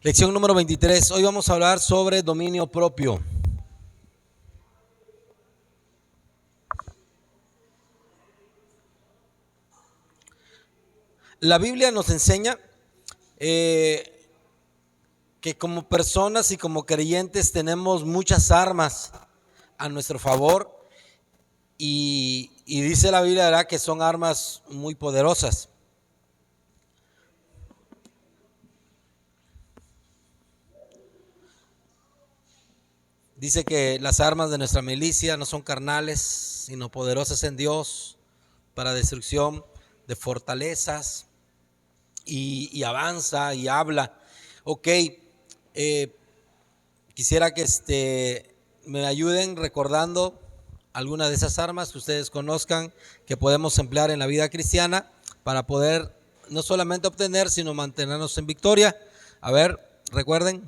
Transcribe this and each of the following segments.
Lección número 23. Hoy vamos a hablar sobre dominio propio. La Biblia nos enseña que como personas y como creyentes tenemos muchas armas a nuestro favor y dice la Biblia, ¿verdad?, que son armas muy poderosas. Dice que las armas de nuestra milicia no son carnales, sino poderosas en Dios para destrucción de fortalezas, y avanza y habla. Ok, quisiera que me ayuden recordando algunas de esas armas que ustedes conozcan, que podemos emplear en la vida cristiana para poder no solamente obtener, sino mantenernos en victoria. A ver, recuerden: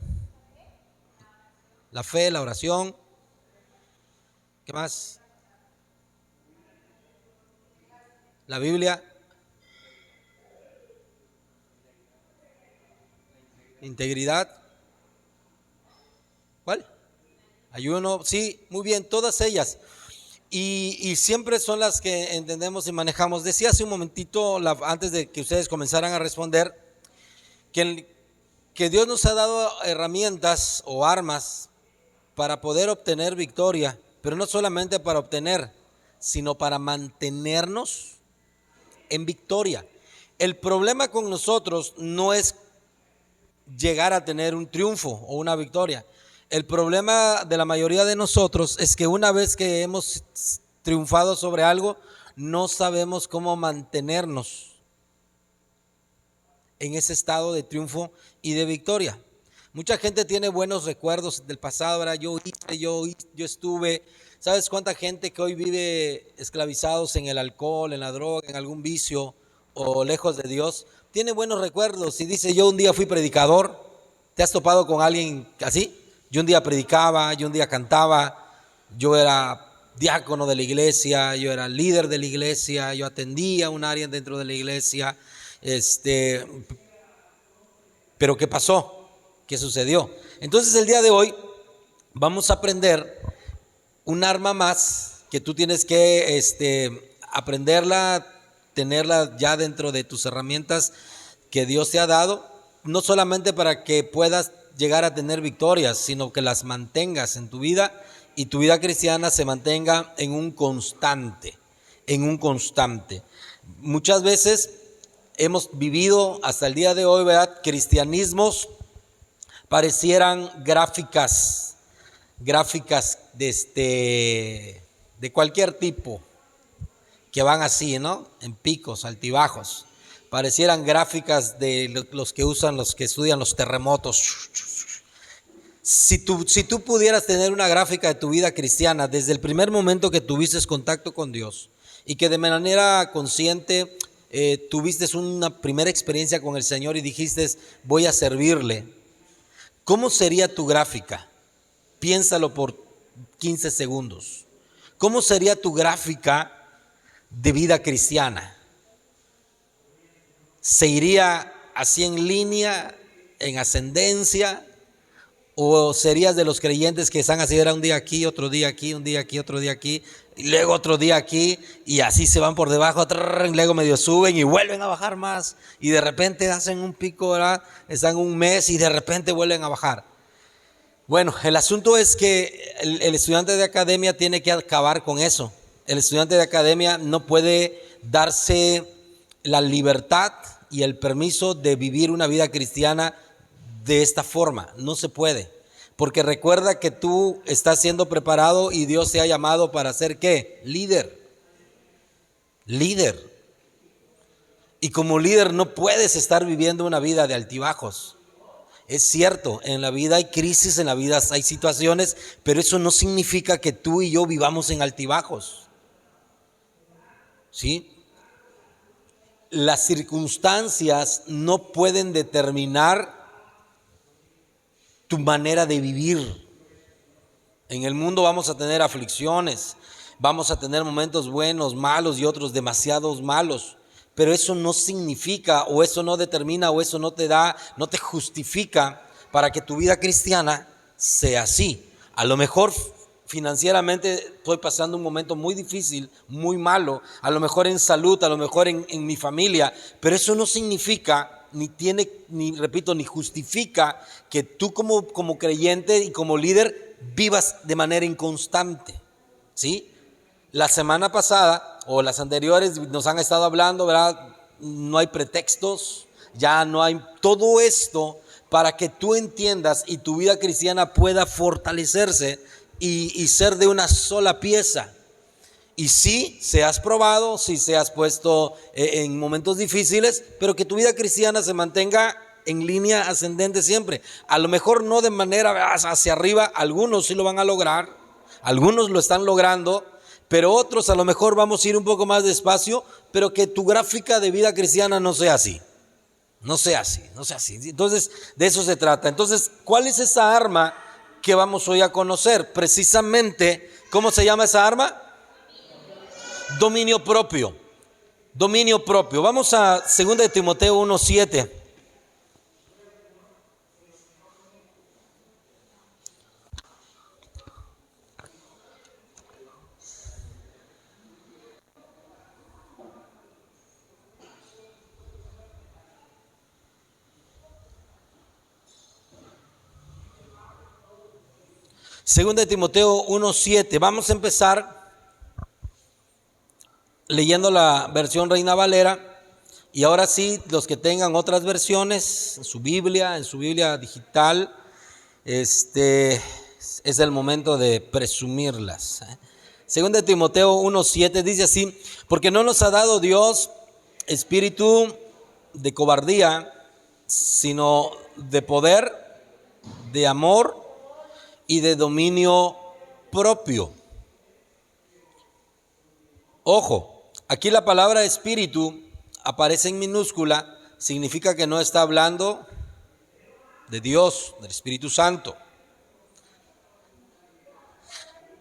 la fe, la oración. ¿Qué más? La Biblia. Integridad. ¿Cuál? Ayuno. Sí, muy bien, todas ellas. Y siempre son las que entendemos y manejamos. Decía hace un momentito, antes de que ustedes comenzaran a responder, que Dios nos ha dado herramientas o armas para poder obtener victoria, pero no solamente para obtener, sino para mantenernos en victoria. El problema con nosotros no es llegar a tener un triunfo o una victoria. El problema de la mayoría de nosotros es que una vez que hemos triunfado sobre algo, no sabemos cómo mantenernos en ese estado de triunfo y de victoria. Mucha gente tiene buenos recuerdos del pasado, ¿verdad? Yo estuve. ¿Sabes cuánta gente que hoy vive esclavizados en el alcohol, en la droga, en algún vicio o lejos de Dios, tiene buenos recuerdos y dice: yo un día fui predicador? ¿Te has topado con alguien así? Yo un día predicaba, yo un día cantaba, yo era diácono de la iglesia, yo era líder de la iglesia, yo atendía un área dentro de la iglesia. Pero ¿qué pasó? ¿Qué sucedió? Entonces el día de hoy vamos a aprender un arma más que tú tienes que aprenderla, tenerla ya dentro de tus herramientas que Dios te ha dado, no solamente para que puedas llegar a tener victorias, sino que las mantengas en tu vida y tu vida cristiana se mantenga en un constante. Muchas veces hemos vivido hasta el día de hoy, ¿verdad?, cristianismos parecieran gráficas de cualquier tipo, que van así, ¿no?, en picos, altibajos. Parecieran gráficas de los que estudian los terremotos. Si tú pudieras tener una gráfica de tu vida cristiana desde el primer momento que tuviste contacto con Dios y que de manera consciente tuviste una primera experiencia con el Señor y dijiste: voy a servirle, ¿cómo sería tu gráfica? Piénsalo por 15 segundos. ¿Cómo sería tu gráfica de vida cristiana? ¿Se iría así en línea, en ascendencia? ¿O serías de los creyentes que están así, era un día aquí, otro día aquí, un día aquí, otro día aquí, y luego otro día aquí, y así se van por debajo, y luego medio suben y vuelven a bajar más, y de repente hacen un pico, ¿verdad?, están un mes y de repente vuelven a bajar? Bueno, el asunto es que el estudiante de academia tiene que acabar con eso. El estudiante de academia no puede darse la libertad y el permiso de vivir una vida cristiana de esta forma. No se puede, porque recuerda que tú estás siendo preparado y Dios te ha llamado para ser ¿qué? Líder. Y como líder no puedes estar viviendo una vida de altibajos. Es cierto, en la vida hay crisis, en la vida hay situaciones, pero eso no significa que tú y yo vivamos en altibajos, ¿sí? Las circunstancias no pueden determinar tu manera de vivir. En el mundo vamos a tener aflicciones, vamos a tener momentos buenos, malos y otros demasiados malos, pero eso no significa, o eso no determina, o eso no te justifica para que tu vida cristiana sea así. A lo mejor financieramente estoy pasando un momento muy difícil, muy malo, a lo mejor en salud, a lo mejor en mi familia, pero eso no significa, repito, ni justifica que tú como creyente y como líder vivas de manera inconstante, ¿sí? La semana pasada o las anteriores nos han estado hablando, ¿verdad? No hay pretextos, ya no hay todo esto para que tú entiendas y tu vida cristiana pueda fortalecerse y ser de una sola pieza. Y sí, seas probado, sí seas puesto en momentos difíciles, pero que tu vida cristiana se mantenga en línea ascendente siempre. A lo mejor no de manera hacia arriba, algunos sí lo van a lograr, algunos lo están logrando, pero otros a lo mejor vamos a ir un poco más despacio, pero que tu gráfica de vida cristiana no sea así. No sea así, no sea así. Entonces, de eso se trata. Entonces, ¿cuál es esa arma que vamos hoy a conocer? Precisamente, ¿cómo se llama esa arma? Dominio propio. Dominio propio. Vamos a 2 de Timoteo 1:7. Segunda de Timoteo 1:7. Vamos a empezar leyendo la versión Reina Valera. Y ahora sí, los que tengan otras versiones en su Biblia digital, es el momento de presumirlas. Segunda de Timoteo 1:7 dice así: porque no nos ha dado Dios espíritu de cobardía, sino de poder, de amor y de dominio propio. Ojo, aquí la palabra espíritu aparece en minúscula, significa que no está hablando de Dios, del Espíritu Santo.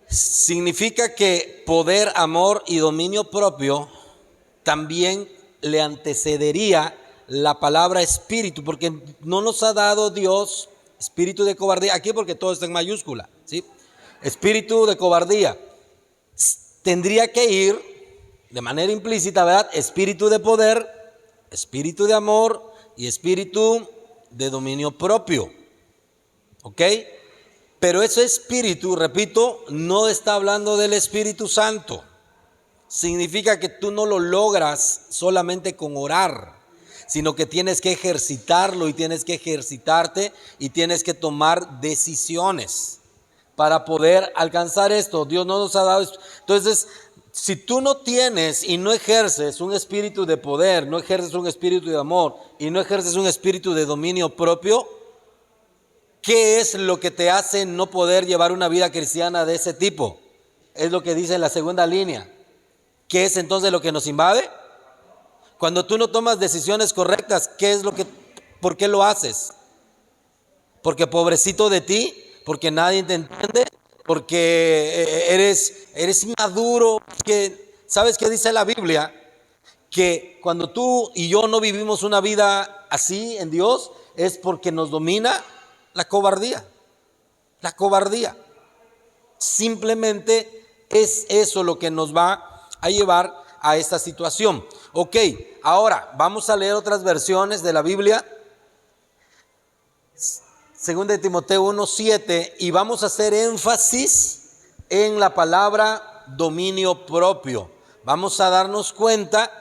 Significa que poder, amor y dominio propio también le antecedería la palabra espíritu, porque no nos ha dado Dios espíritu de cobardía, aquí porque todo está en mayúscula, ¿sí? Espíritu de cobardía. Tendría que ir de manera implícita, ¿verdad? Espíritu de poder, espíritu de amor y espíritu de dominio propio. ¿Ok? Pero ese espíritu, repito, no está hablando del Espíritu Santo. Significa que tú no lo logras solamente con orar, sino que tienes que ejercitarlo y tienes que ejercitarte y tienes que tomar decisiones para poder alcanzar esto. Dios no nos ha dado esto. Entonces, si tú no tienes y no ejerces un espíritu de poder, no ejerces un espíritu de amor y no ejerces un espíritu de dominio propio, ¿qué es lo que te hace no poder llevar una vida cristiana de ese tipo? Es lo que dice en la segunda línea. ¿Qué es entonces lo que nos invade? Cuando tú no tomas decisiones correctas, ¿por qué lo haces? Porque pobrecito de ti, porque nadie te entiende, porque eres inmaduro. ¿Sabes qué dice la Biblia? Que cuando tú y yo no vivimos una vida así en Dios, es porque nos domina la cobardía. La cobardía. Simplemente es eso lo que nos va a llevar a esta situación. Ok, ahora vamos a leer otras versiones de la Biblia. Segunda de Timoteo 1:7, y vamos a hacer énfasis en la palabra dominio propio. Vamos a darnos cuenta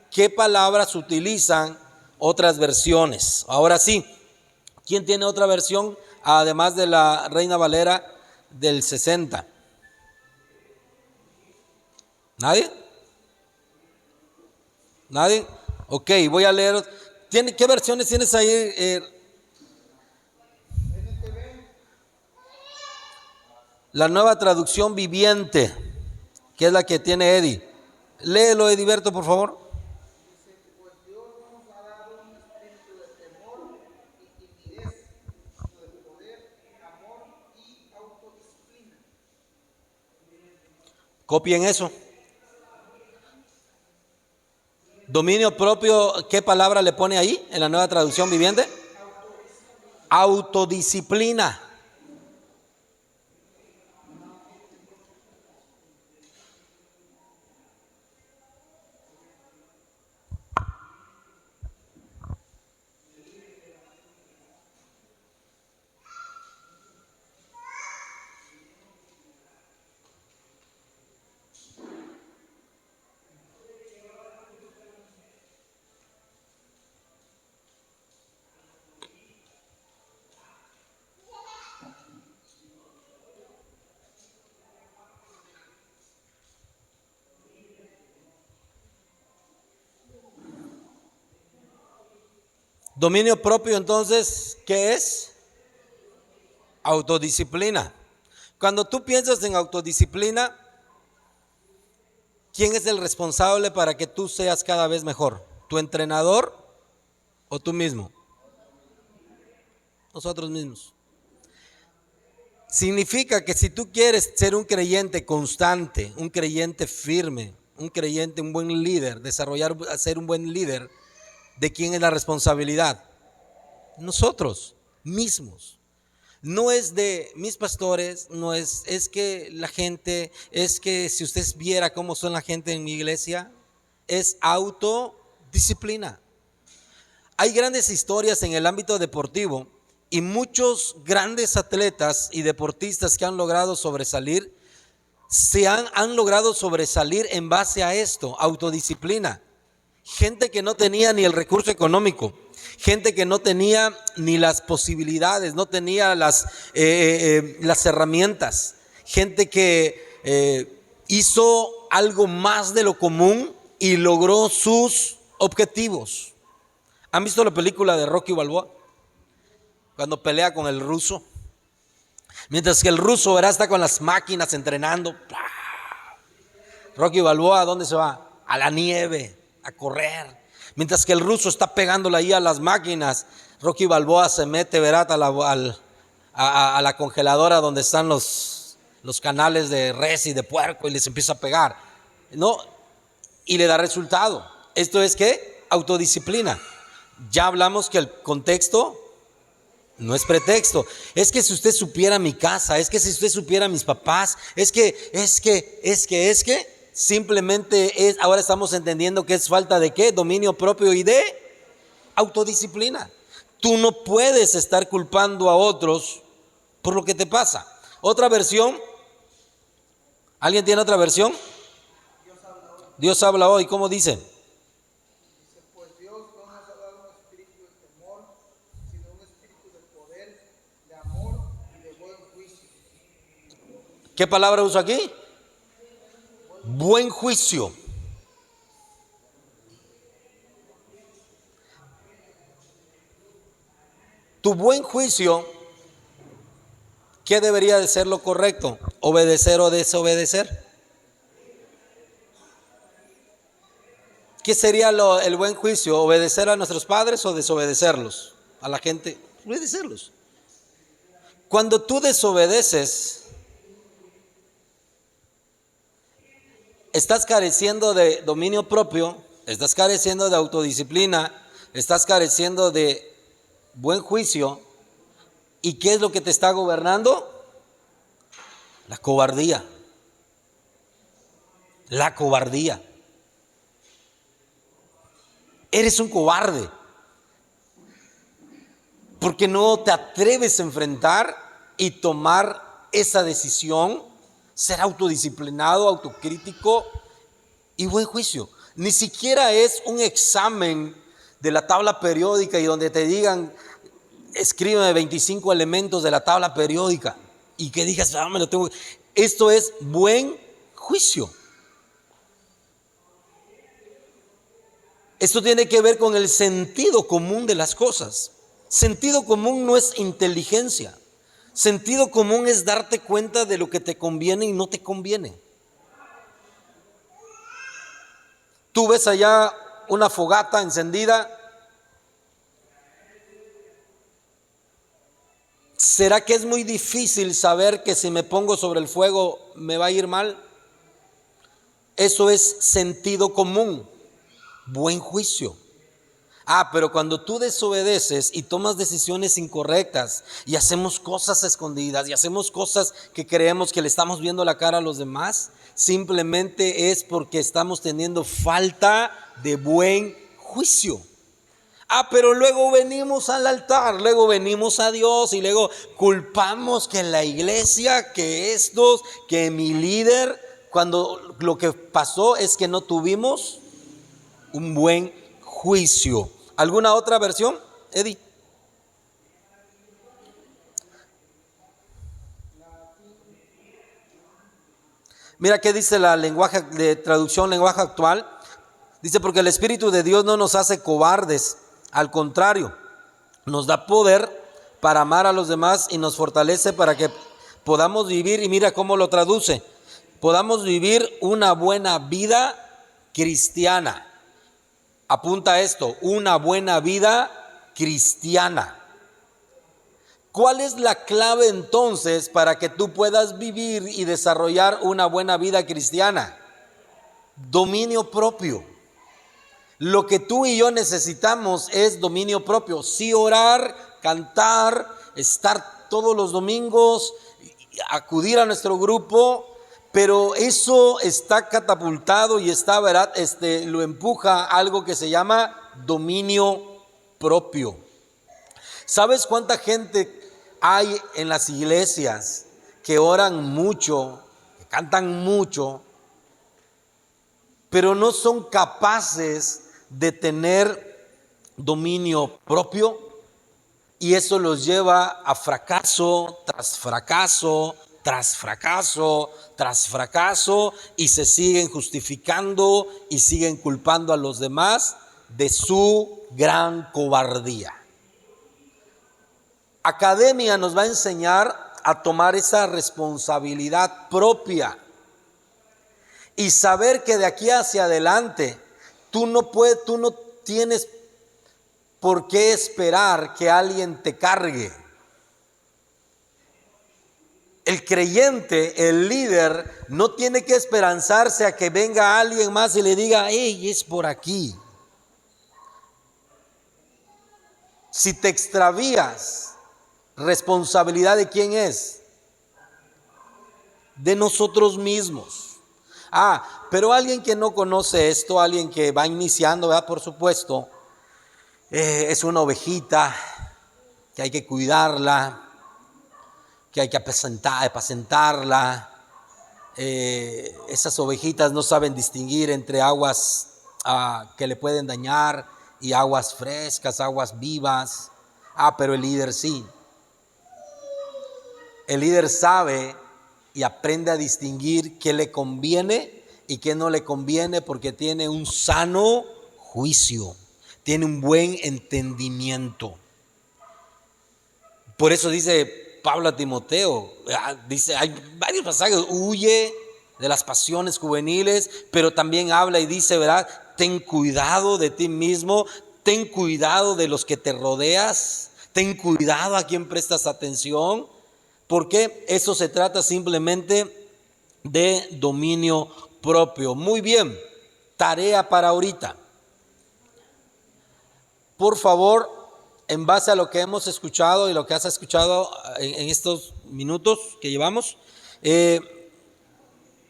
qué palabras utilizan otras versiones. Ahora sí, ¿quién tiene otra versión además de la Reina Valera del 60? ¿Nadie? ¿Nadie? Ok, voy a leer. ¿Qué versiones tienes ahí? La Nueva Traducción Viviente, que es la que tiene Eddie. Léelo, Ediberto, por favor. Copien eso. Dominio propio, ¿qué palabra le pone ahí en la Nueva Traducción Viviente? Autodisciplina. Dominio propio, entonces, ¿qué es? Autodisciplina. Cuando tú piensas en autodisciplina, ¿quién es el responsable para que tú seas cada vez mejor? ¿Tu entrenador o tú mismo? Nosotros mismos. Significa que si tú quieres ser un creyente constante, un creyente firme, un creyente, un buen líder, ser un buen líder, ¿de quién es la responsabilidad? Nosotros mismos. No es de mis pastores, no es que la gente, es que si usted viera cómo son la gente en mi iglesia, es autodisciplina. Hay grandes historias en el ámbito deportivo y muchos grandes atletas y deportistas que han logrado sobresalir, han logrado sobresalir en base a esto, autodisciplina. Gente que no tenía ni el recurso económico, gente que no tenía ni las posibilidades, no tenía las herramientas, gente que hizo algo más de lo común y logró sus objetivos. ¿Han visto la película de Rocky Balboa? Cuando pelea con el ruso. Mientras que el ruso, ¿verdad?, está con las máquinas entrenando. Rocky Balboa, ¿a dónde se va? A la nieve, a correr. Mientras que el ruso está pegándole ahí a las máquinas, Rocky Balboa se mete, ¿verdad?, a la congeladora donde están los canales de res y de puerco y les empieza a pegar, ¿no? Y le da resultado. Esto es ¿qué? Autodisciplina. Ya hablamos que el contexto no es pretexto. Es que si usted supiera mi casa, es que si usted supiera mis papás, es que, simplemente es, ahora estamos entendiendo que es falta de ¿qué? Dominio propio y de autodisciplina. Tú no puedes estar culpando a otros por lo que te pasa. Otra versión. ¿Alguien tiene otra versión? Dios habla hoy. ¿Cómo dice? Pues Dios no nos ha dado un espíritu de temor, sino un espíritu de poder, de amor y de buen juicio. ¿Qué palabra uso aquí? Buen juicio. Tu buen juicio, ¿qué debería de ser lo correcto? ¿Obedecer o desobedecer? ¿Qué sería el buen juicio? ¿Obedecer a nuestros padres o desobedecerlos? A la gente, obedecerlos. Cuando tú desobedeces, estás careciendo de dominio propio, estás careciendo de autodisciplina, estás careciendo de buen juicio. ¿Y qué es lo que te está gobernando? La cobardía. La cobardía. Eres un cobarde porque no te atreves a enfrentar y tomar esa decisión, ser autodisciplinado, autocrítico y buen juicio. Ni siquiera es un examen de la tabla periódica y donde te digan, escríbeme 25 elementos de la tabla periódica y que digas, me lo tengo. Esto es buen juicio. Esto tiene que ver con el sentido común de las cosas. Sentido común no es inteligencia. Sentido común es darte cuenta de lo que te conviene y no te conviene. Tú ves allá una fogata encendida. ¿Será que es muy difícil saber que si me pongo sobre el fuego me va a ir mal? Eso es sentido común. Buen juicio. Pero cuando tú desobedeces y tomas decisiones incorrectas y hacemos cosas escondidas y hacemos cosas que creemos que le estamos viendo la cara a los demás, simplemente es porque estamos teniendo falta de buen juicio. Pero luego venimos al altar, luego venimos a Dios y luego culpamos que la iglesia, que estos, que mi líder, cuando lo que pasó es que no tuvimos un buen juicio. ¿Alguna otra versión, Eddie? Mira qué dice la lenguaje de traducción, lenguaje actual. Dice, porque el Espíritu de Dios no nos hace cobardes, al contrario, nos da poder para amar a los demás y nos fortalece para que podamos vivir, y mira cómo lo traduce, podamos vivir una buena vida cristiana. Apunta esto, una buena vida cristiana. ¿Cuál es la clave entonces para que tú puedas vivir y desarrollar una buena vida cristiana? Dominio propio. Lo que tú y yo necesitamos es dominio propio. Sí, orar, cantar, estar todos los domingos, acudir a nuestro grupo, pero eso está catapultado y está, ¿verdad? Lo empuja a algo que se llama dominio propio. ¿Sabes cuánta gente hay en las iglesias que oran mucho, que cantan mucho, pero no son capaces de tener dominio propio? Y eso los lleva a fracaso tras fracaso, tras fracaso, tras fracaso, y se siguen justificando y siguen culpando a los demás de su gran cobardía. Academia nos va a enseñar a tomar esa responsabilidad propia y saber que de aquí hacia adelante tú no tienes por qué esperar que alguien te cargue. El creyente, el líder, no tiene que esperanzarse a que venga alguien más y le diga, hey, es por aquí. Si te extravías, ¿responsabilidad de quién es? De nosotros mismos. Pero alguien que no conoce esto, alguien que va iniciando, ¿verdad? Por supuesto, es una ovejita que hay que cuidarla, que hay que apacentarla. Esas ovejitas no saben distinguir entre aguas que le pueden dañar y aguas frescas, aguas vivas. Pero el líder sí. El líder sabe y aprende a distinguir qué le conviene y qué no le conviene, porque tiene un sano juicio, tiene un buen entendimiento. Por eso dice Pablo a Timoteo, dice, hay varios pasajes, huye de las pasiones juveniles, pero también habla y dice, ¿verdad? Ten cuidado de ti mismo, ten cuidado de los que te rodeas, ten cuidado a quien prestas atención, porque eso se trata simplemente de dominio propio. Muy bien, tarea para ahorita. Por favor, en base a lo que hemos escuchado y lo que has escuchado en estos minutos que llevamos,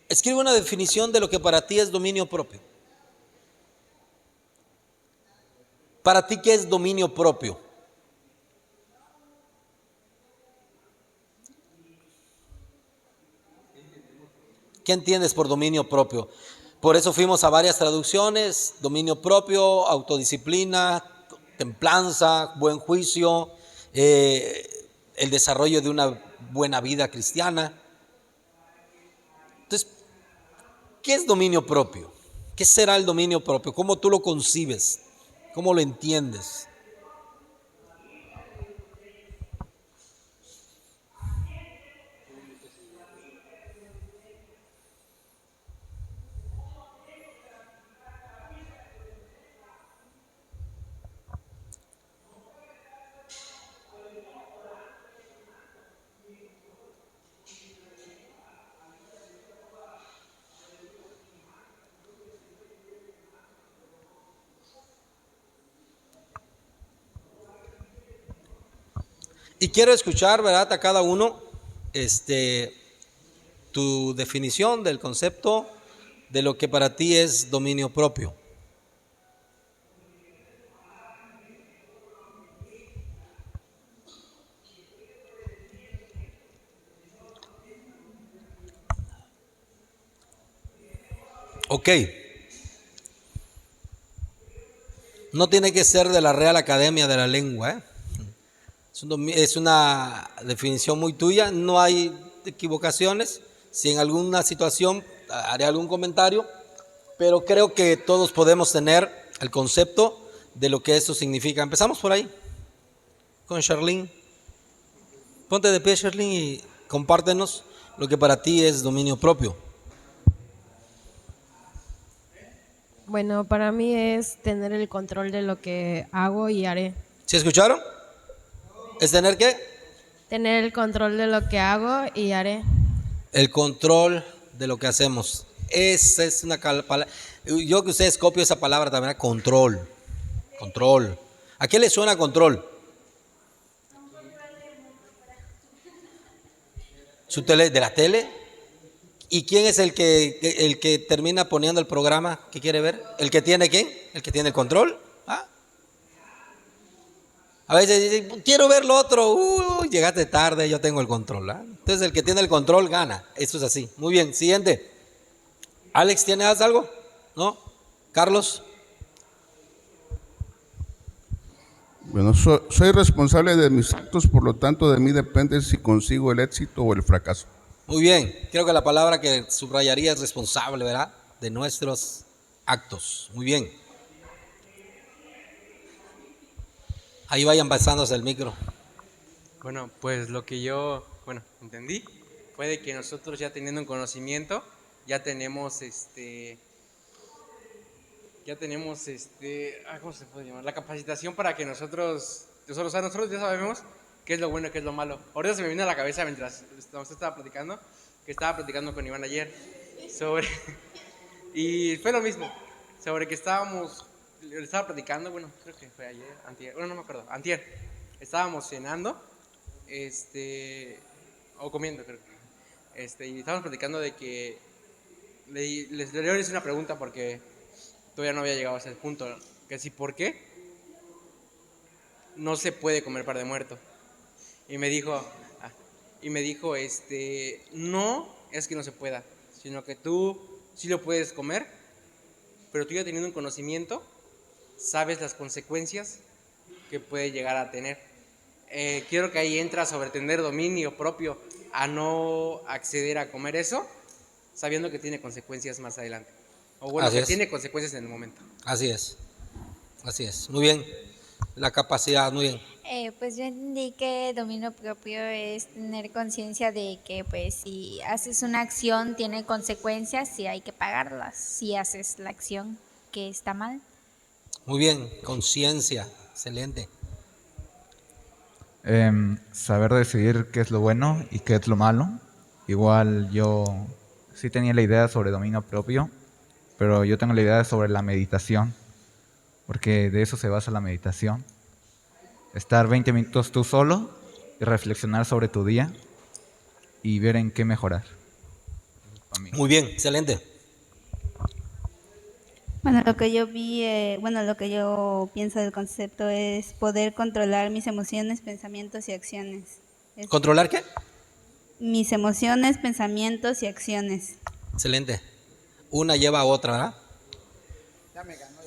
escribe una definición de lo que para ti es dominio propio. Para ti, ¿qué es dominio propio? ¿Qué entiendes por dominio propio? Por eso fuimos a varias traducciones: dominio propio, autodisciplina, templanza, buen juicio, el desarrollo de una buena vida cristiana. Entonces, ¿qué es dominio propio? ¿Qué será el dominio propio? ¿Cómo tú lo concibes? ¿Cómo lo entiendes? Y quiero escuchar, ¿verdad?, a cada uno tu definición del concepto de lo que para ti es dominio propio. Ok. No tiene que ser de la Real Academia de la Lengua, ¿eh? Es una definición muy tuya, no hay equivocaciones. Si en alguna situación haré algún comentario, pero creo que todos podemos tener el concepto de lo que esto significa. Empezamos por ahí, con Charlene. Ponte de pie, Charlene, y compártenos lo que para ti es dominio propio. Bueno, para mí es tener el control de lo que hago y haré. ¿Sí escucharon? ¿Es tener qué? Tener el control de lo que hago y haré. El control de lo que hacemos. Esa es una palabra. Yo que ustedes copio esa palabra también, control. Control. ¿A qué le suena control? ¿Su tele, de la tele? ¿Y quién es el que termina poniendo el programa que quiere ver? ¿El que tiene qué? ¿El que tiene el control? ¿Ah? A veces dice, quiero ver lo otro. Llegaste tarde, yo tengo el control. ¿Ah? Entonces el que tiene el control gana. Eso es así. Muy bien, siguiente. Alex, ¿tienes algo? ¿No? ¿Carlos? Bueno, soy responsable de mis actos, por lo tanto de mí depende si consigo el éxito o el fracaso. Muy bien, creo que la palabra que subrayaría es responsable, ¿verdad? De nuestros actos. Muy bien. Ahí vayan pasándose el micro. Bueno, pues lo que yo, entendí fue de que nosotros ya teniendo un conocimiento, ya tenemos ¿cómo se puede llamar? La capacitación para que nosotros ya sabemos qué es lo bueno y qué es lo malo. Ahorita se me vino a la cabeza mientras usted estaba platicando, que estaba platicando con Iván ayer y fue lo mismo, sobre que le estaba platicando, creo que fue ayer, antier, no me acuerdo, antier, estábamos cenando, o comiendo, creo que, y estábamos platicando de que le hice una pregunta porque todavía no había llegado a ese punto, que si por qué no se puede comer pan de muerto. Y me dijo, no es que no se pueda, sino que tú sí lo puedes comer, pero tú ya teniendo un conocimiento, sabes las consecuencias que puede llegar a tener. Quiero que ahí entra sobre tener dominio propio, a no acceder a comer eso, sabiendo que tiene consecuencias más adelante. O bueno, que tiene consecuencias en el momento. Así es. Muy bien. La capacidad, muy bien. Pues yo entendí que dominio propio es tener conciencia de que pues si haces una acción tiene consecuencias y hay que pagarlas si haces la acción que está mal. Muy bien, conciencia, excelente. Saber decidir qué es lo bueno y qué es lo malo. Igual yo sí tenía la idea sobre dominio propio, pero yo tengo la idea sobre la meditación, porque de eso se basa la meditación. Estar 20 minutos tú solo y reflexionar sobre tu día y ver en qué mejorar. Muy bien, excelente. Bueno, lo que yo vi, lo que yo pienso del concepto es poder controlar mis emociones, pensamientos y acciones. ¿Controlar qué? Mis emociones, pensamientos y acciones. Excelente. Una lleva a otra, ¿verdad? Ya me ganó,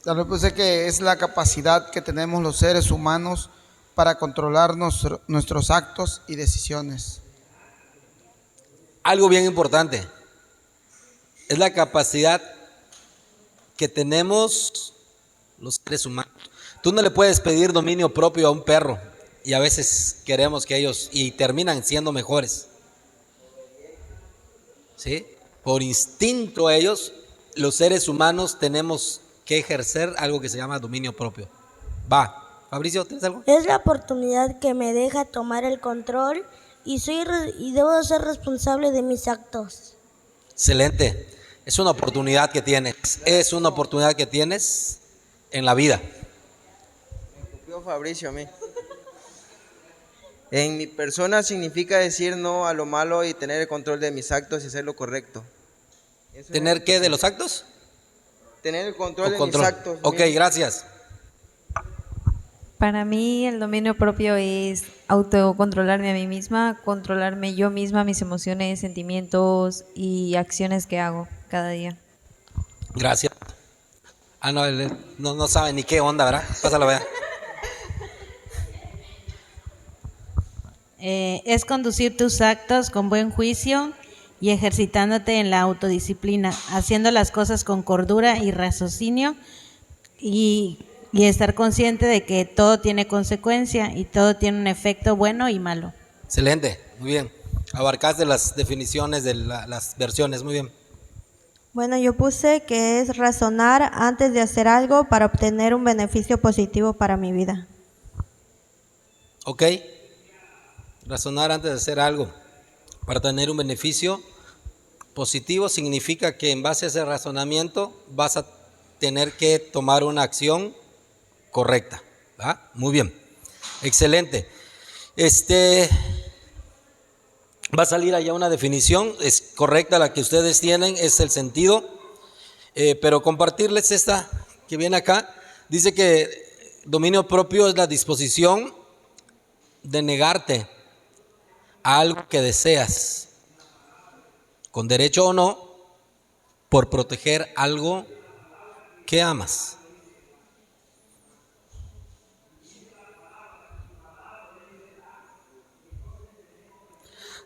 También puse que es la capacidad que tenemos los seres humanos para controlar nuestros actos y decisiones. Algo bien importante. Es la capacidad que tenemos los seres humanos. Tú no le puedes pedir dominio propio a un perro y a veces queremos que ellos y terminan siendo mejores. ¿Sí? Por instinto ellos, los seres humanos tenemos que ejercer algo que se llama dominio propio. Va, Fabricio, ¿tienes algo? Es la oportunidad que me deja tomar el control y debo ser responsable de mis actos. Excelente. Es una oportunidad que tienes. Es una oportunidad que tienes en la vida. Fabricio, a mí. En mi persona significa decir no a lo malo y tener el control de mis actos y hacer lo correcto. Eso ¿Tener es, qué de los actos? tener el control O de control. mis actos. Ok, gracias. Para mí el dominio propio es autocontrolarme a mí misma, controlarme yo misma, mis emociones, sentimientos y acciones que hago cada día. Gracias. Ah, no, no sabe ni qué onda, ¿verdad? Pásalo, vea. Es conducir tus actos con buen juicio y ejercitándote en la autodisciplina, haciendo las cosas con cordura y raciocinio y estar consciente de que todo tiene consecuencia y todo tiene un efecto bueno y malo. Excelente, muy bien. Abarcaste las definiciones de las versiones, muy bien. Bueno, yo puse que es razonar antes de hacer algo para obtener un beneficio positivo para mi vida. Ok. Razonar antes de hacer algo para tener un beneficio positivo significa que en base a ese razonamiento vas a tener que tomar una acción correcta. ¿Va? Muy bien. Excelente. Va a salir allá una definición, es correcta la que ustedes tienen, es el sentido, pero compartirles esta que viene acá, dice que dominio propio es la disposición de negarte a algo que deseas, con derecho o no, por proteger algo que amas.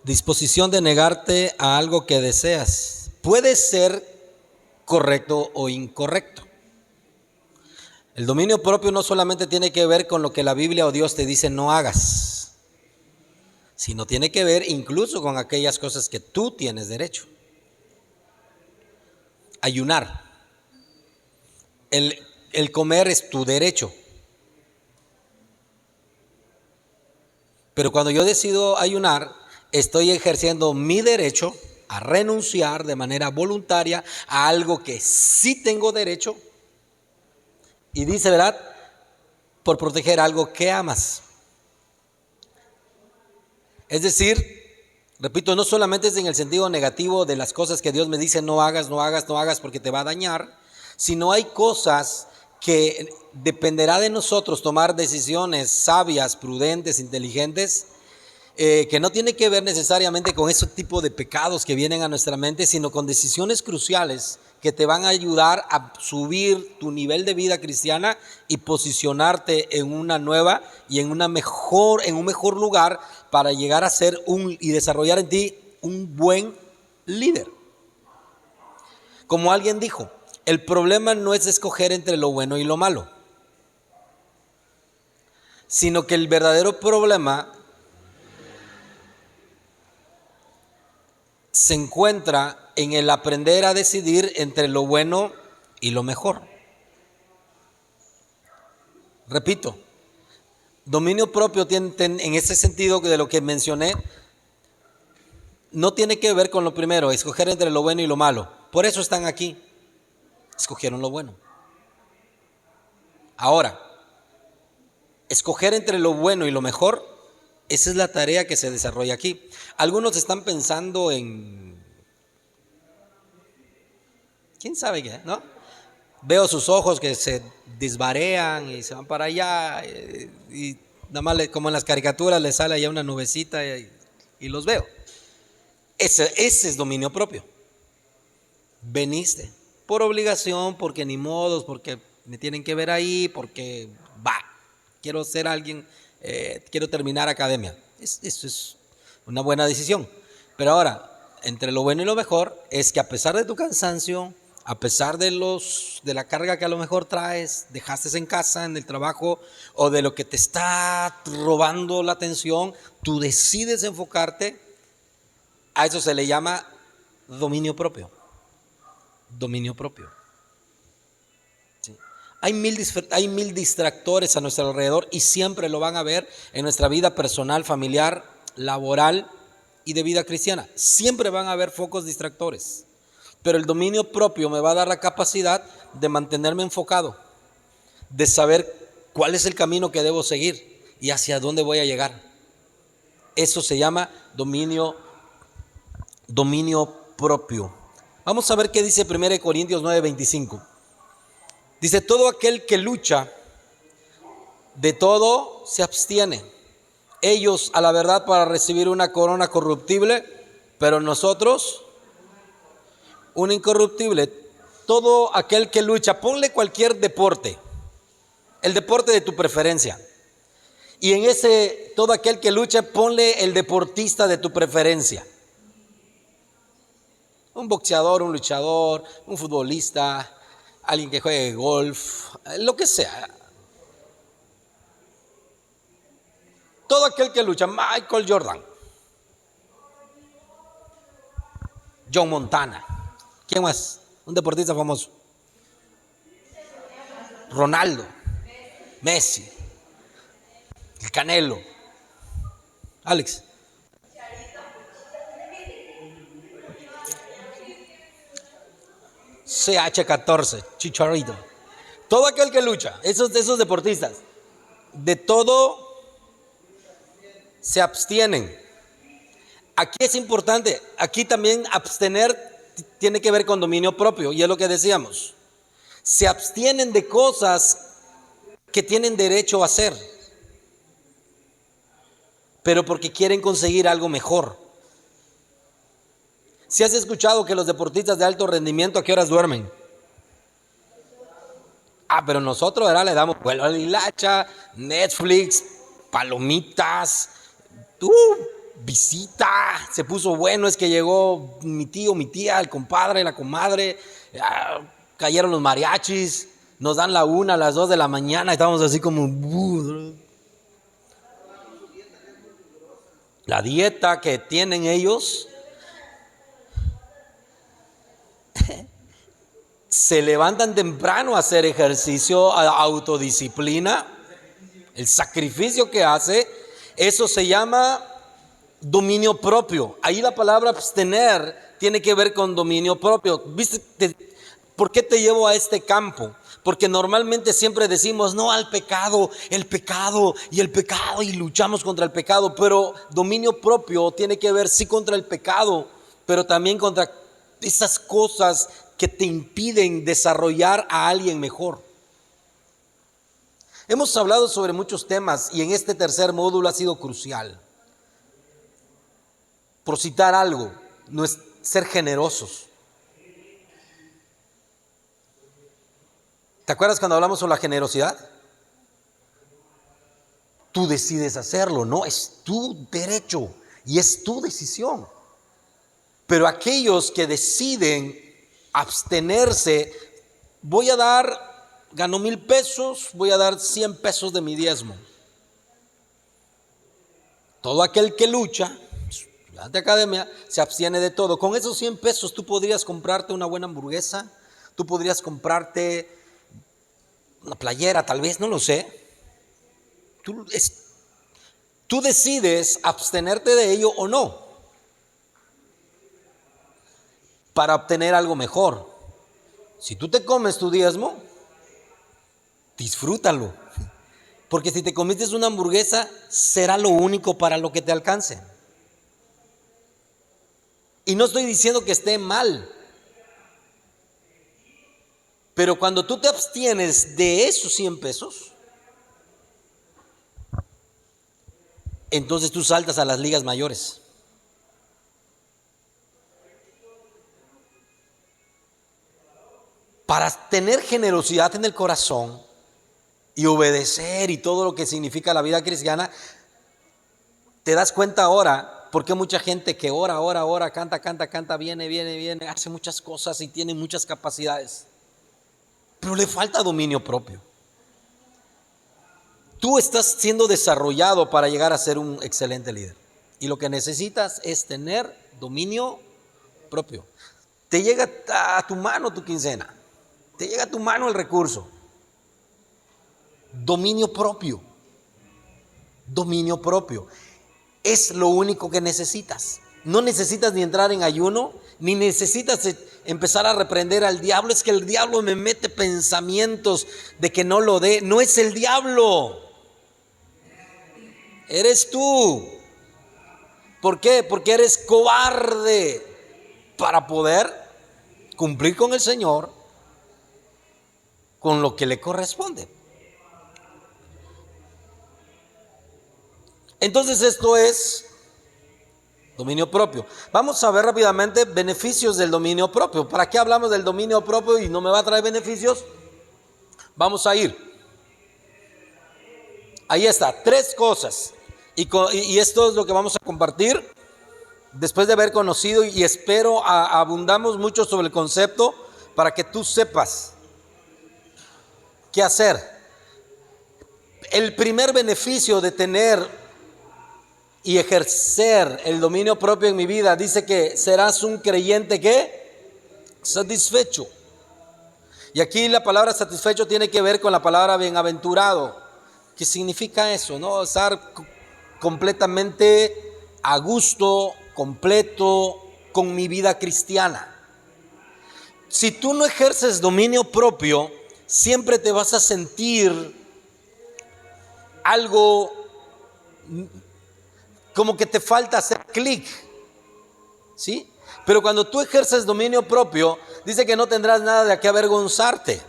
Disposición de negarte a algo que deseas. Puede ser correcto o incorrecto. El dominio propio no solamente tiene que ver con lo que la Biblia o Dios te dice no hagas, sino tiene que ver incluso con aquellas cosas que tú tienes derecho. Ayunar. El comer es tu derecho. Pero cuando yo decido ayunar, estoy ejerciendo mi derecho a renunciar de manera voluntaria a algo que sí tengo derecho. Y dice, ¿verdad? Por proteger algo que amas. Es decir, repito, no solamente es en el sentido negativo de las cosas que Dios me dice no hagas, no hagas, no hagas porque te va a dañar, sino hay cosas que dependerá de nosotros tomar decisiones sabias, prudentes, inteligentes, que no tiene que ver necesariamente con ese tipo de pecados que vienen a nuestra mente, sino con decisiones cruciales que te van a ayudar a subir tu nivel de vida cristiana y posicionarte en una nueva y en un mejor lugar para llegar a ser y desarrollar en ti un buen líder. Como alguien dijo, el problema no es escoger entre lo bueno y lo malo, sino que el verdadero problema se encuentra en el aprender a decidir entre lo bueno y lo mejor. Repito, dominio propio en ese sentido de lo que mencioné, no tiene que ver con lo primero, escoger entre lo bueno y lo malo. Por eso están aquí, escogieron lo bueno. Ahora, escoger entre lo bueno y lo mejor, esa es la tarea que se desarrolla aquí. Algunos están pensando en, quién sabe qué, ¿no? Veo sus ojos que se desvarean y se van para allá y nada más como en las caricaturas les sale allá una nubecita y los veo. Ese es dominio propio. Veniste por obligación, porque ni modos, porque me tienen que ver ahí, porque quiero ser alguien, quiero terminar academia. Eso es una buena decisión. Pero ahora, entre lo bueno y lo mejor es que a pesar de tu cansancio, a pesar de la carga que a lo mejor traes, dejaste en casa, en el trabajo, o de lo que te está robando la atención, tú decides enfocarte. A eso se le llama dominio propio. Dominio propio. Sí. Hay mil distractores a nuestro alrededor y siempre lo van a ver en nuestra vida personal, familiar, laboral y de vida cristiana. Siempre van a haber focos distractores. Pero el dominio propio me va a dar la capacidad de mantenerme enfocado, de saber ¿Cuál es el camino que debo seguir y hacia dónde voy a llegar? Eso se llama dominio propio. Vamos a ver qué dice 1 Corintios 9:25. Dice, todo aquel que lucha, de todo se abstiene. Ellos a la verdad para recibir una corona corruptible, pero nosotros una incorruptible. Todo aquel que lucha, ponle cualquier deporte, el deporte de tu preferencia. Y en ese, todo aquel que lucha, ponle el deportista de tu preferencia. Un boxeador, un luchador, un futbolista, alguien que juegue golf, lo que sea. Todo aquel que lucha, Michael Jordan, John Montana, ¿quién más? Un deportista famoso. Ronaldo, Messi, el Canelo, Alex. CH14, Chicharito. Todo aquel que lucha, esos deportistas, de todo se abstienen. Aquí es importante, aquí también abstener tiene que ver con dominio propio, y es lo que decíamos. Se abstienen de cosas que tienen derecho a hacer, pero porque quieren conseguir algo mejor. Si has escuchado que los deportistas de alto rendimiento, ¿a qué horas duermen? Pero nosotros ahora le damos vuelo a la hilacha, Netflix, palomitas, visita, se puso bueno, es que llegó mi tío, mi tía, el compadre, la comadre, cayeron los mariachis, nos dan la 1, a las 2 de la mañana, estamos así como... La dieta que tienen ellos, se levantan temprano a hacer ejercicio, a autodisciplina, el sacrificio que hace, eso se llama dominio propio. Ahí la palabra abstener tiene que ver con dominio propio. ¿Viste? ¿Por qué te llevo a este campo? Porque normalmente siempre decimos no al pecado, el pecado y luchamos contra el pecado, pero dominio propio tiene que ver sí contra el pecado, pero también contra esas cosas que te impiden desarrollar a alguien mejor. Hemos hablado sobre muchos temas y en este tercer módulo ha sido crucial. Por citar algo, no es ser generosos. ¿Te acuerdas cuando hablamos sobre la generosidad? Tú decides hacerlo, no, es tu derecho y es tu decisión. Pero aquellos que deciden abstenerse, voy a dar, gano 1,000 pesos, voy a dar 100 pesos de mi diezmo. Todo aquel que lucha, de academia, se abstiene de todo. Con esos 100 pesos tú podrías comprarte una buena hamburguesa, tú podrías comprarte una playera, tal vez, no lo sé. Tú decides abstenerte de ello o no, para obtener algo mejor. Si tú te comes tu diezmo, disfrútalo, porque si te comiste una hamburguesa, será lo único para lo que te alcance. Y no estoy diciendo que esté mal, pero cuando tú te abstienes de esos 100 pesos, entonces tú saltas a las ligas mayores. Para tener generosidad en el corazón y obedecer y todo lo que significa la vida cristiana, te das cuenta ahora por qué mucha gente que ora, canta, viene, hace muchas cosas y tiene muchas capacidades, pero le falta dominio propio. Tú estás siendo desarrollado para llegar a ser un excelente líder y lo que necesitas es tener dominio propio. Te llega a tu mano tu quincena, te llega a tu mano el recurso. Dominio propio. Dominio propio. Es lo único que necesitas. No necesitas ni entrar en ayuno, ni necesitas empezar a reprender al diablo. Es que el diablo me mete pensamientos de que no lo dé. No es el diablo, eres tú. ¿Por qué? Porque eres cobarde para poder cumplir con el Señor con lo que le corresponde. Entonces esto es dominio propio. Vamos a ver rápidamente beneficios del dominio propio. ¿Para qué hablamos del dominio propio y no me va a traer beneficios? Vamos a ir. Ahí está, 3 cosas. Y esto es lo que vamos a compartir después de haber conocido, y espero abundamos mucho sobre el concepto para que tú sepas qué hacer. El primer beneficio de tener y ejercer el dominio propio en mi vida, dice que serás un creyente ¿qué? Satisfecho. Y aquí la palabra satisfecho tiene que ver con la palabra bienaventurado. ¿Qué significa eso? ¿No? Estar completamente a gusto, completo con mi vida cristiana. Si tú no ejerces dominio propio, siempre te vas a sentir algo como que te falta hacer clic, ¿sí? Pero cuando tú ejerces dominio propio, dice que no tendrás nada de qué avergonzarte.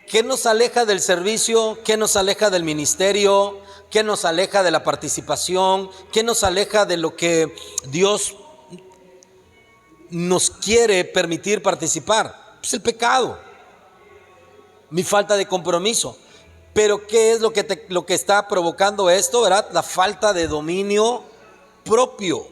¿Qué nos aleja del servicio? ¿Qué nos aleja del ministerio? ¿Qué nos aleja de la participación? ¿Qué nos aleja de lo que Dios nos quiere permitir participar? Pues el pecado, mi falta de compromiso. Pero ¿qué es lo que está provocando esto, verdad? La falta de dominio propio.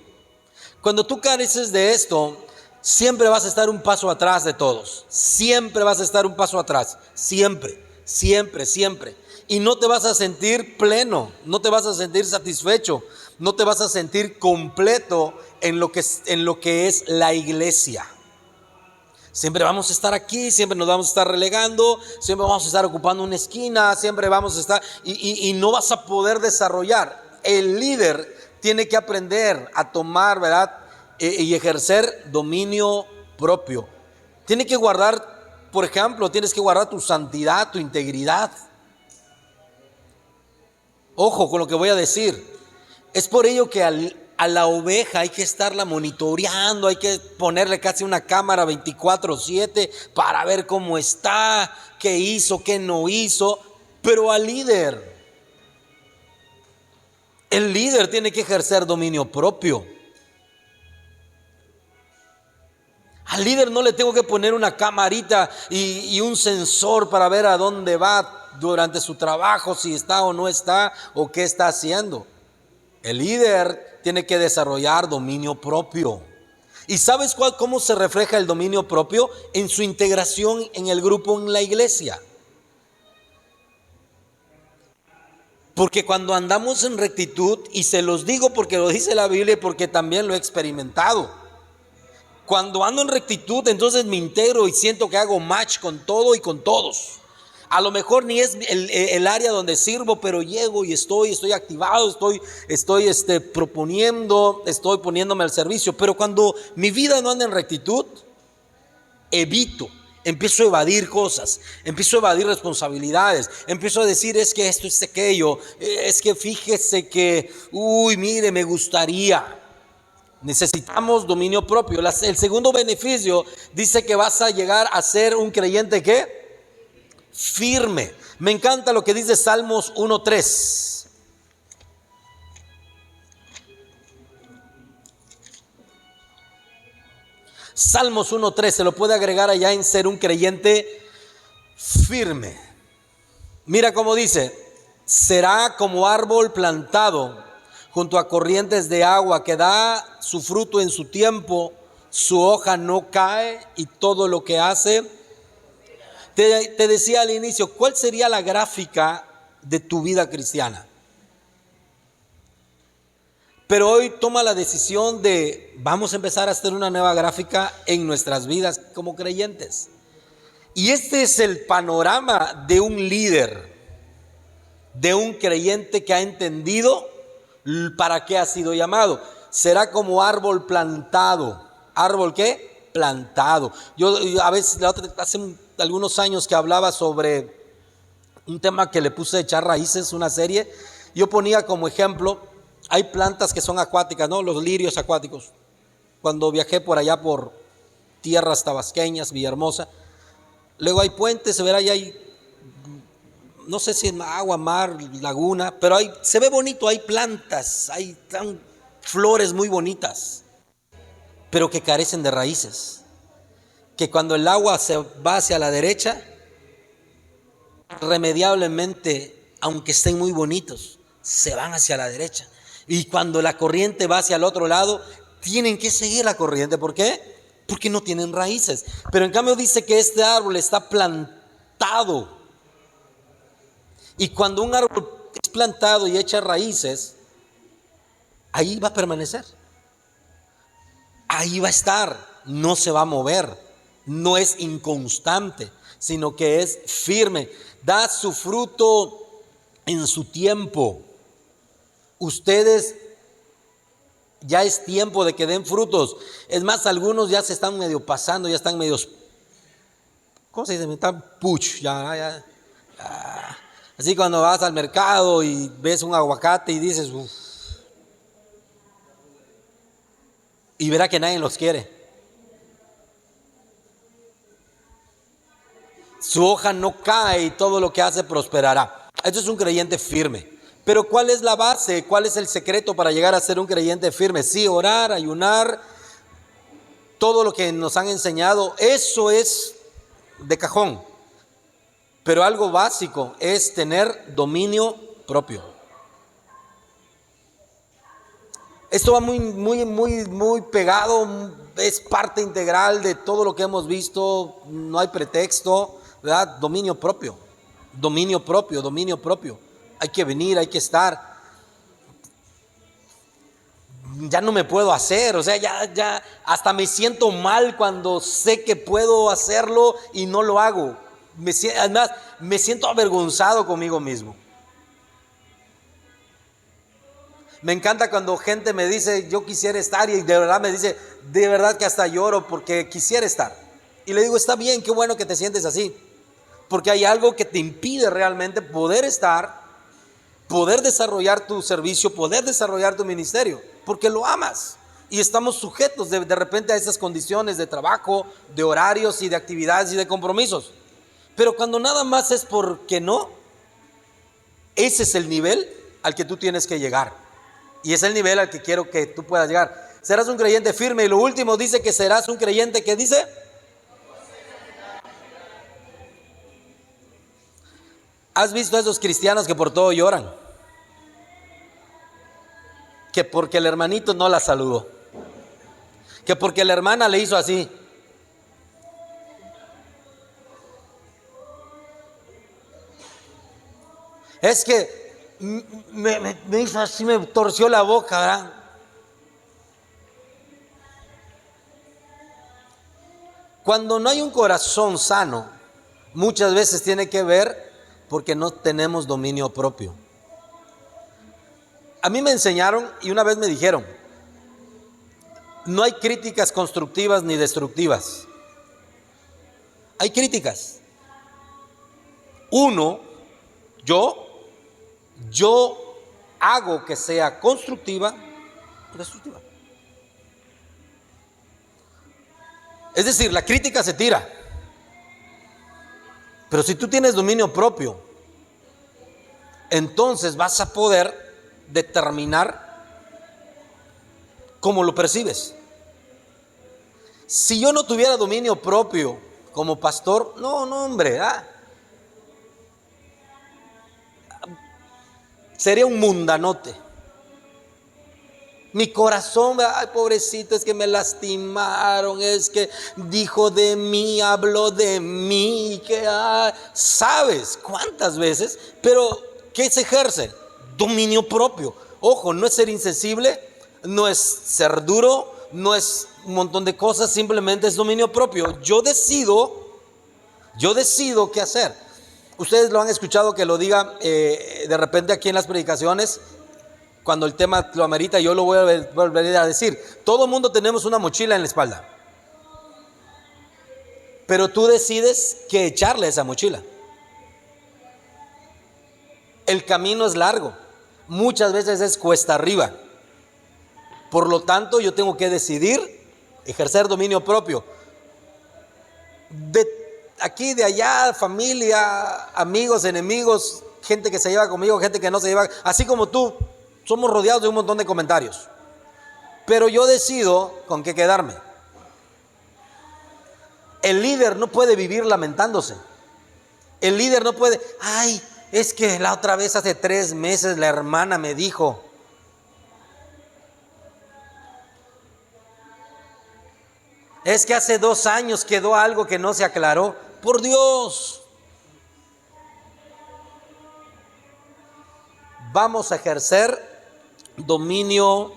Cuando tú careces de esto, siempre vas a estar un paso atrás de todos. Siempre vas a estar un paso atrás. Siempre, siempre, siempre. Y no te vas a sentir pleno, no te vas a sentir satisfecho, no te vas a sentir completo en lo que es la iglesia. Siempre vamos a estar aquí, siempre nos vamos a estar relegando, siempre vamos a estar ocupando una esquina, siempre vamos a estar y no vas a poder desarrollar. El líder tiene que aprender a tomar, ¿verdad? Y ejercer dominio propio. Tiene que guardar, por ejemplo, tienes que guardar tu santidad, tu integridad. Ojo con lo que voy a decir. Es por ello que a la oveja hay que estarla monitoreando, hay que ponerle casi una cámara 24/7 para ver cómo está, qué hizo, qué no hizo. Pero al líder, el líder tiene que ejercer dominio propio. Al líder no le tengo que poner una camarita y un sensor para ver a dónde va durante su trabajo, si está o no está, o qué está haciendo. El líder tiene que desarrollar dominio propio. ¿Y sabes cómo se refleja el dominio propio? En su integración en el grupo, en la iglesia. Porque cuando andamos en rectitud, y se los digo porque lo dice la Biblia y porque también lo he experimentado. Cuando ando en rectitud, entonces me integro y siento que hago match con todo y con todos. A lo mejor ni es el área donde sirvo, pero llego y estoy activado, estoy proponiendo, estoy poniéndome al servicio. Pero cuando mi vida no anda en rectitud, evito, empiezo a evadir cosas, empiezo a evadir responsabilidades, empiezo a decir es que esto es aquello, es que fíjese que, mire, me gustaría. Necesitamos dominio propio. El segundo beneficio dice que vas a llegar a ser un creyente ¿qué? Firme. Me encanta lo que dice Salmos 1:3. Salmos 1:3 se lo puede agregar allá en ser un creyente firme. Mira cómo dice: será como árbol plantado junto a corrientes de agua, que da su fruto en su tiempo, su hoja no cae y todo lo que hace. Te decía al inicio, ¿cuál sería la gráfica de tu vida cristiana? Pero hoy toma la decisión de, vamos a empezar a hacer una nueva gráfica en nuestras vidas como creyentes. Y este es el panorama de un líder, de un creyente que ha entendido ¿Para qué ha sido llamado? Será como árbol plantado. ¿Árbol qué? Plantado. Yo a veces, hace algunos años que hablaba sobre un tema que le puse de echar raíces, una serie, yo ponía como ejemplo, hay plantas que son acuáticas, ¿no? Los lirios acuáticos. Cuando viajé por allá por tierras tabasqueñas, Villahermosa, luego hay puentes, se verá, y hay, no sé si es agua, mar, laguna, pero se ve bonito, hay plantas, hay flores muy bonitas, pero que carecen de raíces, que cuando el agua se va hacia la derecha, irremediablemente, aunque estén muy bonitos, se van hacia la derecha. Y cuando la corriente va hacia el otro lado, tienen que seguir la corriente. ¿Por qué? Porque no tienen raíces. Pero en cambio dice que este árbol está plantado. Y cuando un árbol es plantado y echa raíces, ahí va a permanecer. Ahí va a estar. No se va a mover. No es inconstante, sino que es firme. Da su fruto en su tiempo. Ustedes, ya es tiempo de que den frutos. Es más, algunos ya se están medio pasando, ya están medios, ¿cómo se dice? Están puch, ya. Así cuando vas al mercado y ves un aguacate y dices, uff. Y verá que nadie los quiere. Su hoja no cae y todo lo que hace prosperará. Esto es un creyente firme. Pero ¿cuál es la base? ¿Cuál es el secreto para llegar a ser un creyente firme? Sí, orar, ayunar, todo lo que nos han enseñado, eso es de cajón. Pero algo básico es tener dominio propio. Esto va muy pegado, es parte integral de todo lo que hemos visto, no hay pretexto, ¿verdad? Dominio propio. Hay que venir, hay que estar. Ya no me puedo hacer, o sea, ya hasta me siento mal cuando sé que puedo hacerlo y no lo hago. Además, me siento avergonzado conmigo mismo. Me encanta cuando gente me dice, yo quisiera estar, y de verdad me dice, de verdad que hasta lloro porque quisiera estar. Y le digo, está bien, qué bueno que te sientes así, porque hay algo que te impide realmente poder estar, poder desarrollar tu servicio, poder desarrollar tu ministerio, porque lo amas. Y estamos sujetos de repente a esas condiciones de trabajo, de horarios y de actividades y de compromisos. Pero cuando nada más es porque no, ese es el nivel al que tú tienes que llegar. Y es el nivel al que quiero que tú puedas llegar. Serás un creyente firme. Y lo último dice que serás un creyente que dice. ¿Has visto a esos cristianos que por todo lloran? Que porque el hermanito no la saludó. Que porque la hermana le hizo así. Es que me hizo así, me torció la boca, ¿verdad? Cuando no hay un corazón sano, muchas veces tiene que ver porque no tenemos dominio propio. A mí me enseñaron y una vez me dijeron, no hay críticas constructivas ni destructivas. Hay críticas. Yo hago que sea constructiva o destructiva. Es decir, la crítica se tira. Pero si tú tienes dominio propio, entonces vas a poder determinar cómo lo percibes. Si yo no tuviera dominio propio como pastor, no hombre, sería un mundanote. Mi corazón, ay, pobrecito, es que me lastimaron, es que dijo de mí, habló de mí, que ¿sabes cuántas veces? Pero ¿qué se ejerce? Dominio propio. Ojo, no es ser insensible, no es ser duro, no es un montón de cosas, simplemente es dominio propio. Yo decido qué hacer. Ustedes lo han escuchado que lo diga de repente aquí en las predicaciones. cuando el tema lo amerita, yo lo voy a volver a decir. Todo mundo tenemos una mochila en la espalda. Pero tú decides qué echarle a esa mochila. El camino es largo. Muchas veces es cuesta arriba. Por lo tanto, yo tengo que decidir ejercer dominio propio. De aquí, de allá, familia, amigos, enemigos, gente que se lleva conmigo, gente que no se lleva. Así como tú, somos rodeados de un montón de comentarios. Pero yo decido con qué quedarme. El líder no puede vivir lamentándose. El líder no puede, ay, es que la otra vez hace 3 meses la hermana me dijo. Es que hace 2 años quedó algo que no se aclaró. Por Dios. Vamos a ejercer dominio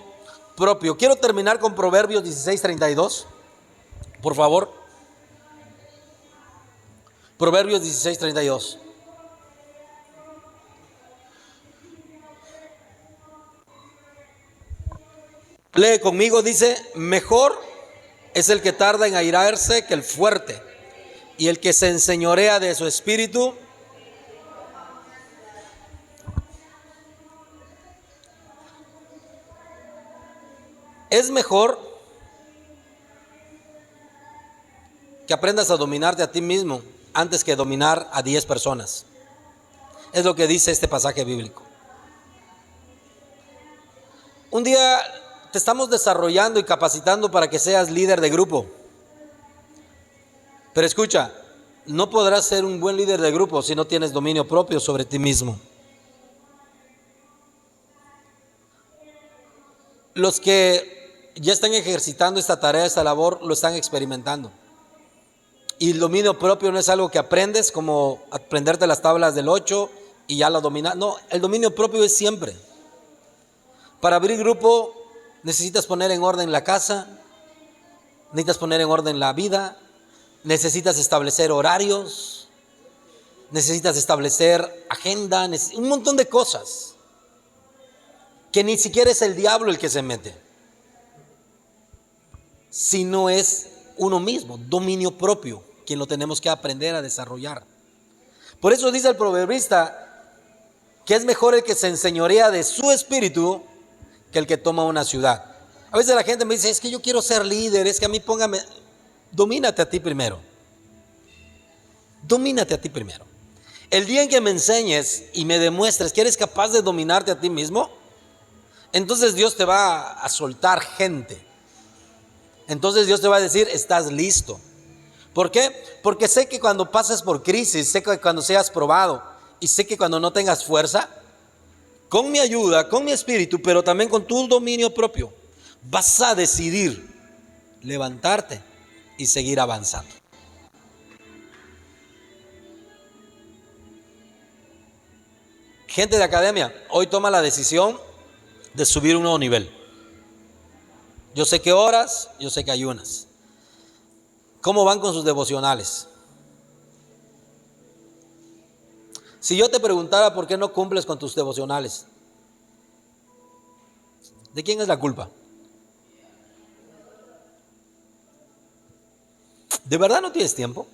propio. Quiero terminar con Proverbios 16:32. Por favor. Proverbios 16:32. Lee conmigo, dice, mejor es el que tarda en airarse que el fuerte, y el que se enseñorea de su espíritu. Es mejor que aprendas a dominarte a ti mismo antes que dominar a 10 personas. Es lo que dice este pasaje bíblico. Un día te estamos desarrollando y capacitando para que seas líder de grupo. Pero escucha, no podrás ser un buen líder de grupo si no tienes dominio propio sobre ti mismo. Los que ya están ejercitando esta tarea, esta labor, lo están experimentando. Y el dominio propio no es algo que aprendes, como aprenderte las tablas del 8 y ya lo dominas. No, el dominio propio es siempre. Para abrir grupo necesitas poner en orden la casa, necesitas poner en orden la vida, necesitas establecer horarios, necesitas establecer agenda, un montón de cosas que ni siquiera es el diablo el que se mete, sino es uno mismo, dominio propio, quien lo tenemos que aprender a desarrollar. Por eso dice el proverbista que es mejor el que se enseñorea de su espíritu que el que toma una ciudad. A veces la gente me dice, es que yo quiero ser líder, es que a mí póngame. Domínate a ti primero. Domínate a ti primero. El día en que me enseñes y me demuestres que eres capaz de dominarte a ti mismo, entonces Dios te va a soltar gente. Entonces Dios te va a decir, estás listo. ¿Por qué? Porque sé que cuando pases por crisis, sé que cuando seas probado y sé que cuando no tengas fuerza, con mi ayuda, con mi espíritu, pero también con tu dominio propio, vas a decidir levantarte y seguir avanzando. Gente de academia, hoy toma la decisión de subir un nuevo nivel. Yo sé que oras, yo sé que ayunas. ¿Cómo van con sus devocionales? Si yo te preguntara por qué no cumples con tus devocionales, ¿de quién es la culpa? ¿De verdad no tienes tiempo?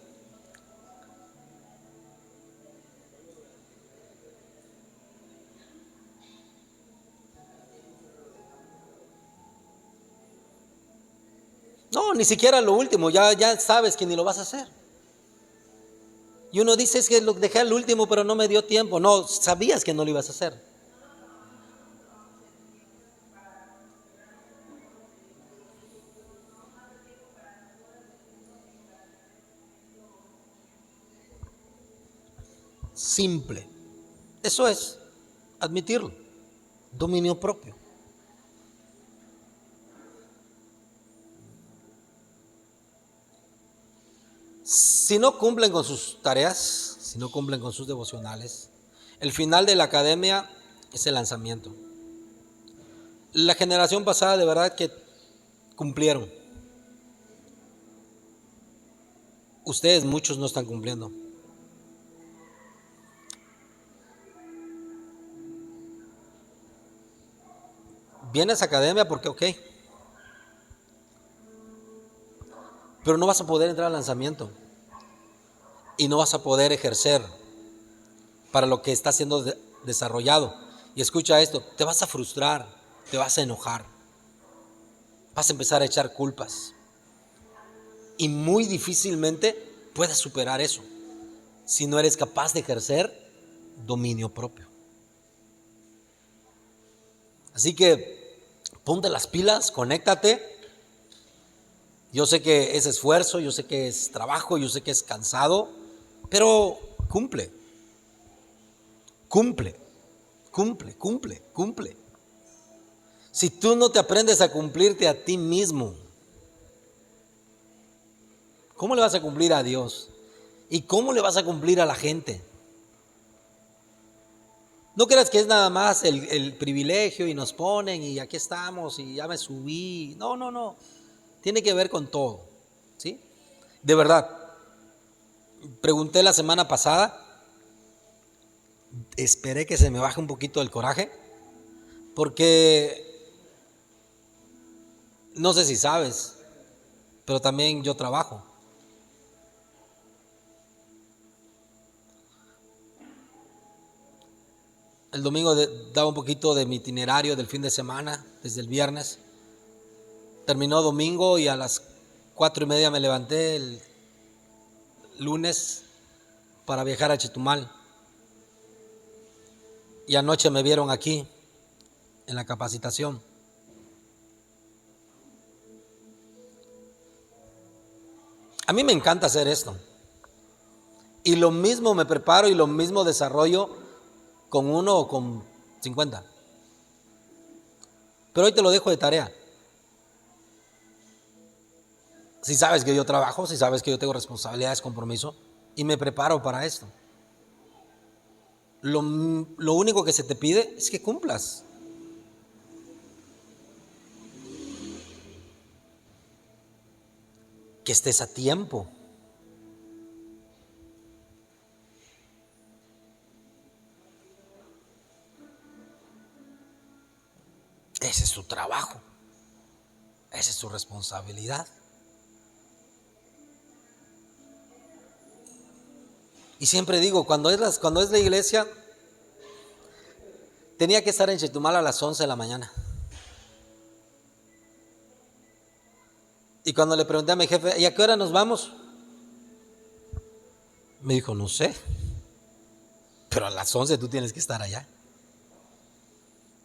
No, ni siquiera lo último, ya sabes que ni lo vas a hacer. Y uno dice, es que lo dejé al último, pero no me dio tiempo. No, sabías que no lo ibas a hacer. Simple. Eso es admitirlo. Dominio propio. Si no cumplen con sus tareas, si no cumplen con sus devocionales, el final de la academia es el lanzamiento. La generación pasada de verdad que cumplieron. Ustedes muchos no están cumpliendo. vienes a academia porque ok, pero no vas a poder entrar al lanzamiento y no vas a poder ejercer para lo que está siendo desarrollado. Y escucha esto, te vas a frustrar, te vas a enojar, vas a empezar a echar culpas y muy difícilmente puedes superar eso si no eres capaz de ejercer dominio propio. Así que ponte las pilas, conéctate. Yo sé que es esfuerzo, yo sé que es trabajo, yo sé que es cansado, pero cumple. Si tú no te aprendes a cumplirte a ti mismo, ¿cómo le vas a cumplir a Dios? ¿Y cómo le vas a cumplir a la gente? No creas que es nada más el privilegio y nos ponen y aquí estamos y ya me subí. No. Tiene que ver con todo, ¿sí? De verdad, pregunté la semana pasada, esperé que se me baje un poquito el coraje, porque no sé si sabes, pero también yo trabajo. El domingo daba un poquito de mi itinerario del fin de semana, desde el viernes. Terminó domingo y a las 4:30 me levanté el lunes para viajar a Chetumal. Y anoche me vieron aquí, en la capacitación. A mí me encanta hacer esto. Y lo mismo me preparo y lo mismo desarrollo con 1 o con 50. Pero hoy te lo dejo de tarea. Si sabes que yo trabajo, si sabes que yo tengo responsabilidades, compromiso, y me preparo para esto. Lo único que se te pide es que cumplas. Que estés a tiempo. Ese es su trabajo. Esa es su responsabilidad. Y siempre digo, cuando es la iglesia, tenía que estar en Chetumal a las 11 de la mañana. Y cuando le pregunté a mi jefe, ¿y a qué hora nos vamos? Me dijo, no sé, pero a las 11 tú tienes que estar allá.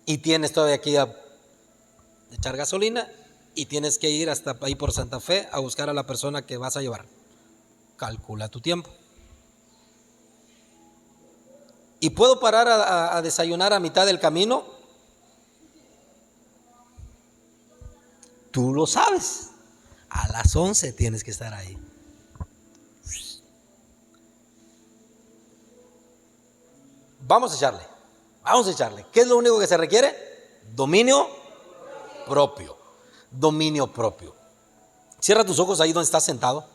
Y tienes todavía que ir a echar gasolina y tienes que ir hasta ahí por Santa Fe a buscar a la persona que vas a llevar. Calcula tu tiempo. ¿Y puedo parar a desayunar a mitad del camino? Tú lo sabes. A las 11 tienes que estar ahí. Vamos a echarle. ¿Qué es lo único que se requiere? Dominio propio. Dominio propio. Cierra tus ojos ahí donde estás sentado.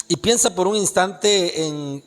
Y piensa por un instante en